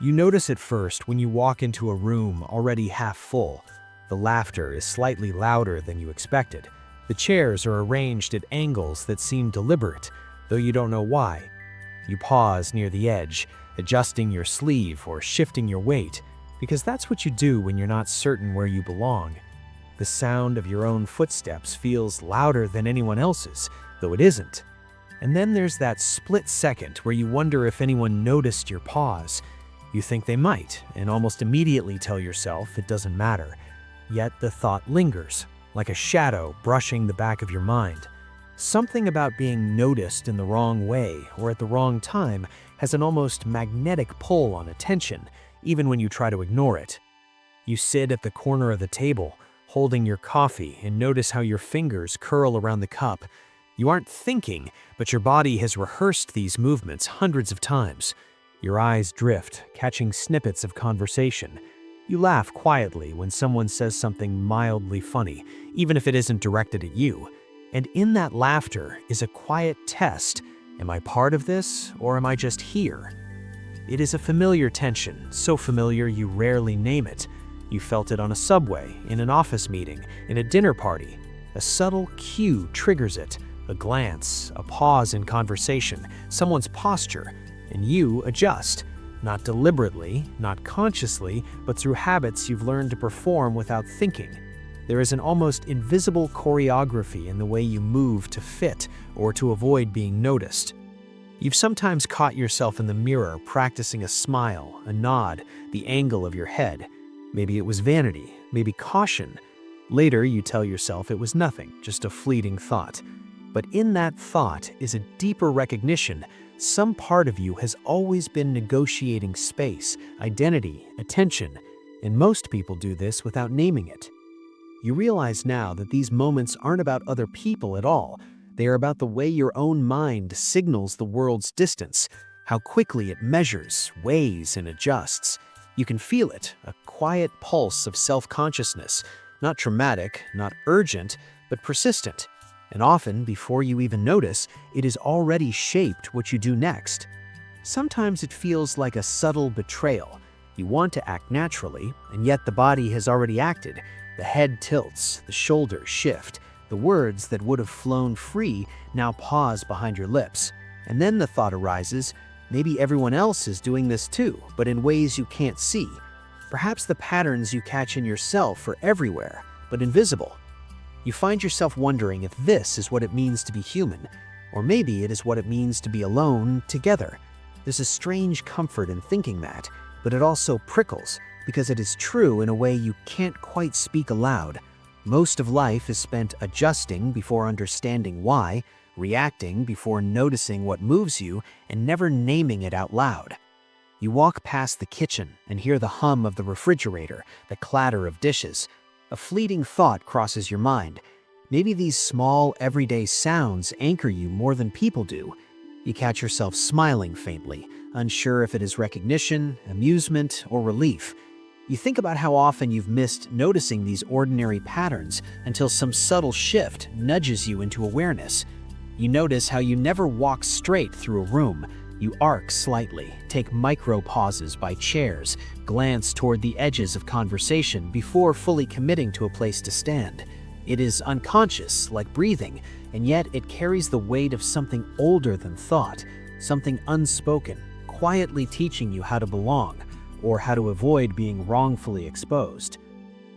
You notice it first when you walk into a room already half full. The laughter is slightly louder than you expected. The chairs are arranged at angles that seem deliberate, though you don't know why. You pause near the edge, adjusting your sleeve or shifting your weight, because that's what you do when you're not certain where you belong. The sound of your own footsteps feels louder than anyone else's, though it isn't. And then there's that split second where you wonder if anyone noticed your pause. You think they might, and almost immediately tell yourself it doesn't matter. Yet the thought lingers, like a shadow brushing the back of your mind. Something about being noticed in the wrong way or at the wrong time has an almost magnetic pull on attention, even when you try to ignore it. You sit at the corner of the table, holding your coffee, and notice how your fingers curl around the cup. You aren't thinking, but your body has rehearsed these movements hundreds of times. Your eyes drift, catching snippets of conversation. You laugh quietly when someone says something mildly funny, even if it isn't directed at you. And in that laughter is a quiet test. Am I part of this, or am I just here? It is a familiar tension, so familiar you rarely name it. You felt it on a subway, in an office meeting, in a dinner party. A subtle cue triggers it. A glance, a pause in conversation, someone's posture, and you adjust. Not deliberately, not consciously, but through habits you've learned to perform without thinking. There is an almost invisible choreography in the way you move to fit or to avoid being noticed. You've sometimes caught yourself in the mirror practicing a smile, a nod, the angle of your head. Maybe it was vanity, maybe caution. Later, you tell yourself it was nothing, just a fleeting thought. But in that thought is a deeper recognition. Some part of you has always been negotiating space, identity, attention, and most people do this without naming it. You realize now that these moments aren't about other people at all. They are about the way your own mind signals the world's distance, how quickly it measures, weighs, and adjusts. You can feel it, a quiet pulse of self-consciousness, not dramatic, not urgent, but persistent. And often, before you even notice, it has already shaped what you do next. Sometimes it feels like a subtle betrayal. You want to act naturally, and yet the body has already acted. The head tilts, the shoulders shift. The words that would have flown free now pause behind your lips. And then the thought arises, maybe everyone else is doing this too, but in ways you can't see. Perhaps the patterns you catch in yourself are everywhere, but invisible. You find yourself wondering if this is what it means to be human, or maybe it is what it means to be alone, together. There's a strange comfort in thinking that, but it also prickles, because it is true in a way you can't quite speak aloud. Most of life is spent adjusting before understanding why, reacting before noticing what moves you, and never naming it out loud. You walk past the kitchen and hear the hum of the refrigerator, the clatter of dishes. A fleeting thought crosses your mind. Maybe these small, everyday sounds anchor you more than people do. You catch yourself smiling faintly, unsure if it is recognition, amusement, or relief. You think about how often you've missed noticing these ordinary patterns until some subtle shift nudges you into awareness. You notice how you never walk straight through a room. You arc slightly, take micro pauses by chairs, glance toward the edges of conversation before fully committing to a place to stand. It is unconscious, like breathing, and yet it carries the weight of something older than thought, something unspoken, quietly teaching you how to belong, or how to avoid being wrongfully exposed.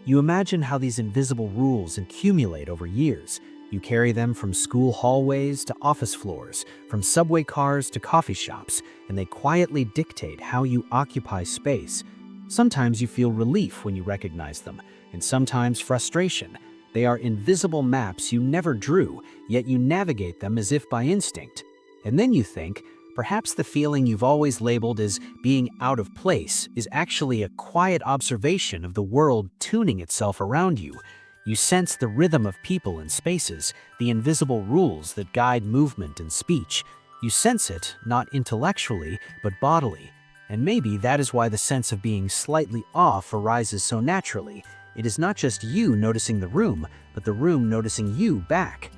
You imagine how these invisible rules accumulate over years. You carry them from school hallways to office floors, from subway cars to coffee shops, and they quietly dictate how you occupy space. Sometimes you feel relief when you recognize them, and sometimes frustration. They are invisible maps you never drew, yet you navigate them as if by instinct. And then you think, perhaps the feeling you've always labeled as being out of place is actually a quiet observation of the world tuning itself around you. You sense the rhythm of people and spaces, the invisible rules that guide movement and speech. You sense it, not intellectually, but bodily. And maybe that is why the sense of being slightly off arises so naturally. It is not just you noticing the room, but the room noticing you back.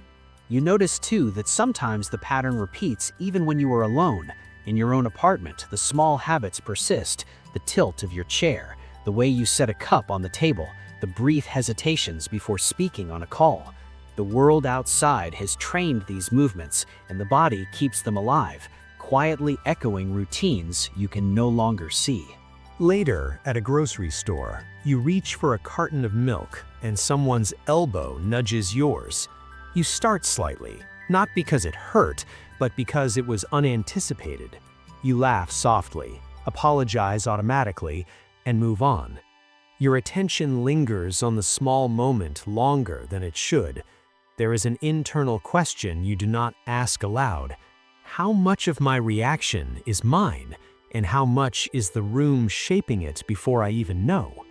You notice, too, that sometimes the pattern repeats even when you are alone. In your own apartment, the small habits persist. the tilt of your chair, the way you set a cup on the table, the brief hesitations before speaking on a call. The world outside has trained these movements, and the body keeps them alive, quietly echoing routines you can no longer see. Later, at a grocery store, you reach for a carton of milk and someone's elbow nudges yours. You start slightly, not because it hurt, but because it was unanticipated. You laugh softly, apologize automatically, and move on. Your attention lingers on the small moment longer than it should. There is an internal question you do not ask aloud. How much of my reaction is mine, and how much is the room shaping it before I even know?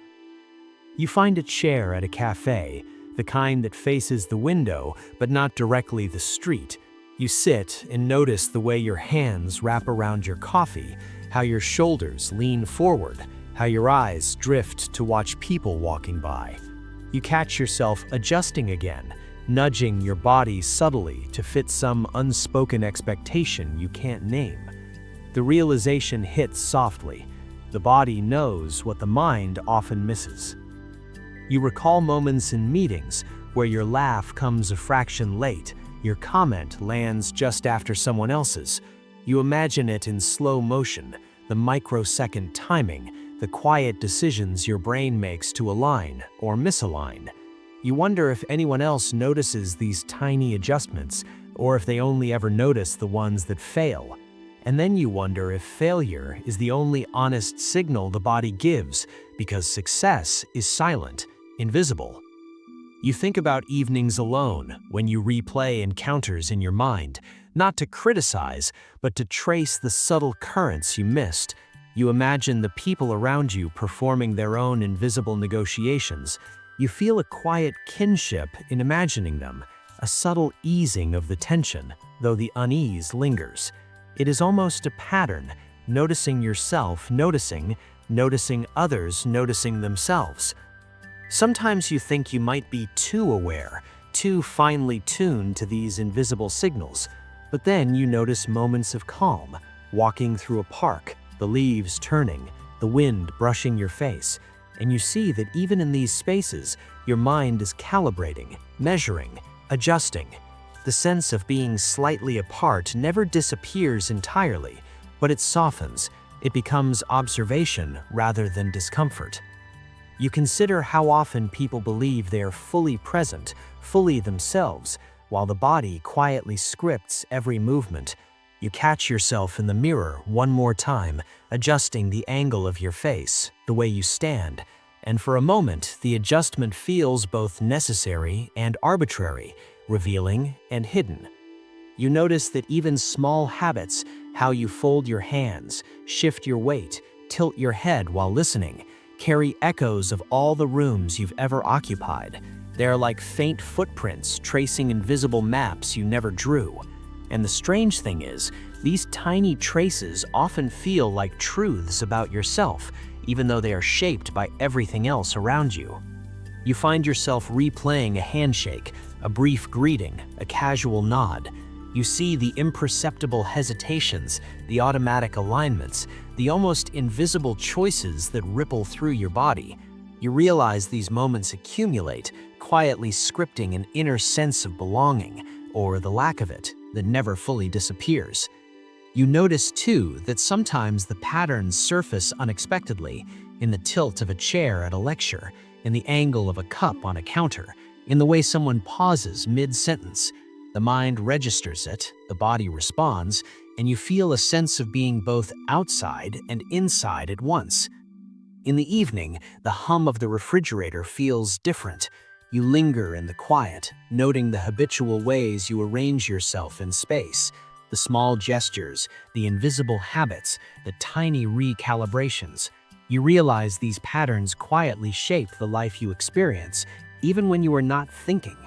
You find a chair at a cafe, the kind that faces the window but not directly the street. You sit and notice the way your hands wrap around your coffee, how your shoulders lean forward, how your eyes drift to watch people walking by. You catch yourself adjusting again, nudging your body subtly to fit some unspoken expectation you can't name. The realization hits softly. The body knows what the mind often misses. You recall moments in meetings where your laugh comes a fraction late, your comment lands just after someone else's. You imagine it in slow motion, the microsecond timing, the quiet decisions your brain makes to align or misalign. You wonder if anyone else notices these tiny adjustments, or if they only ever notice the ones that fail. And then you wonder if failure is the only honest signal the body gives, because success is silent, invisible. You think about evenings alone when you replay encounters in your mind, not to criticize, but to trace the subtle currents you missed. You imagine the people around you performing their own invisible negotiations. You feel a quiet kinship in imagining them, a subtle easing of the tension, though the unease lingers. It is almost a pattern, noticing yourself noticing others noticing themselves. Sometimes you think you might be too aware, too finely tuned to these invisible signals, but then you notice moments of calm, walking through a park, the leaves turning, the wind brushing your face, and you see that even in these spaces, your mind is calibrating, measuring, adjusting. The sense of being slightly apart never disappears entirely, but it softens. It becomes observation rather than discomfort. You consider how often people believe they are fully present, fully themselves, while the body quietly scripts every movement. You catch yourself in the mirror one more time, adjusting the angle of your face, the way you stand, and for a moment the adjustment feels both necessary and arbitrary, revealing and hidden. You notice that even small habits, how you fold your hands, shift your weight, tilt your head while listening, carry echoes of all the rooms you've ever occupied. They are like faint footprints tracing invisible maps you never drew. And the strange thing is, these tiny traces often feel like truths about yourself, even though they are shaped by everything else around you. You find yourself replaying a handshake, a brief greeting, a casual nod. You see the imperceptible hesitations, the automatic alignments, the almost invisible choices that ripple through your body. You realize these moments accumulate, quietly scripting an inner sense of belonging, or the lack of it, that never fully disappears. You notice, too, that sometimes the patterns surface unexpectedly, in the tilt of a chair at a lecture, in the angle of a cup on a counter, in the way someone pauses mid-sentence. The mind registers it, the body responds, and you feel a sense of being both outside and inside at once. In the evening, the hum of the refrigerator feels different. You linger in the quiet, noting the habitual ways you arrange yourself in space, the small gestures, the invisible habits, the tiny recalibrations. You realize these patterns quietly shape the life you experience, even when you are not thinking.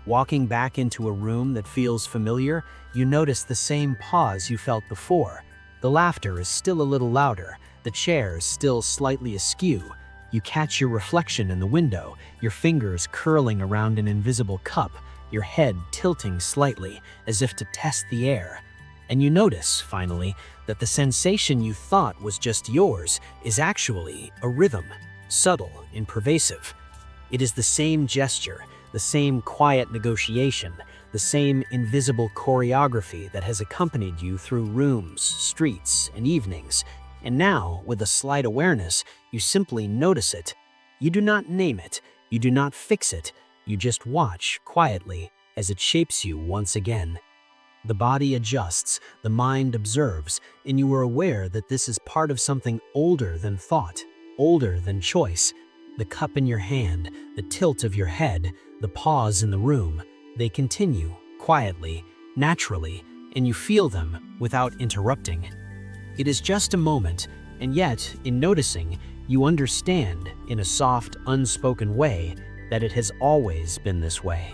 Walking back into a room that feels familiar, you notice the same pause you felt before. The laughter is still a little louder, the chair is still slightly askew. You catch your reflection in the window, your fingers curling around an invisible cup, your head tilting slightly, as if to test the air. And you notice, finally, that the sensation you thought was just yours is actually a rhythm, subtle and pervasive. It is the same gesture, the same quiet negotiation, the same invisible choreography that has accompanied you through rooms, streets, and evenings. And now, with a slight awareness, you simply notice it. You do not name it, you do not fix it, you just watch quietly as it shapes you once again. The body adjusts, the mind observes, and you are aware that this is part of something older than thought, older than choice. The cup in your hand, the tilt of your head, the pause in the room, they continue, quietly, naturally, and you feel them without interrupting. It is just a moment, and yet, in noticing, you understand, in a soft, unspoken way, that it has always been this way.